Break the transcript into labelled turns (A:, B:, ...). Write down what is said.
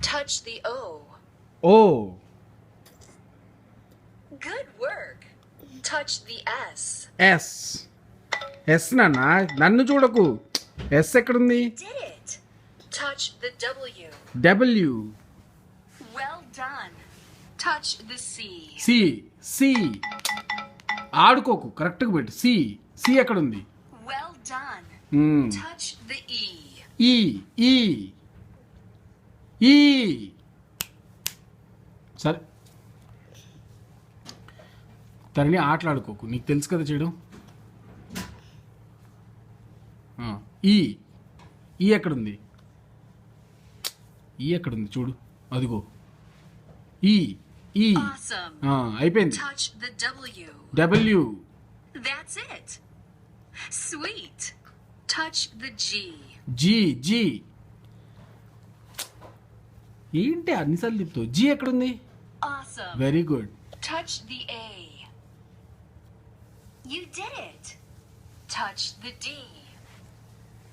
A: Touch the O.
B: O
A: Good work. Touch the S.
B: S S నాన్న నన్ను చూడకు yes ఎక్కడుంది
A: Did it. Touch the W.
B: W
A: Well done. Touch the C.
B: C C ఆడుకోకు కరెక్ట్గా పెట్టు C C ఎక్కడుంది
A: Well done. Touch the E.
B: ఈ ఈ ఈ సరే తనని ఆటలాడుకోకు నీకు తెలుసు కదా చేయడం ఈ ఈ ఎక్కడుంది ఈ ఎక్కడుంది చూడు అదిగో ఈ ఈ
A: Awesome.
B: అయిపోయింది
A: Touch the W.
B: W
A: That's it. Sweet. Touch the G.
B: G G ఏంటి అన్నిసార్లు చెప్తావు జీ ఎక్కడుంది
A: Awesome.
B: Very good
A: Touch the A. You did it. Touch the D.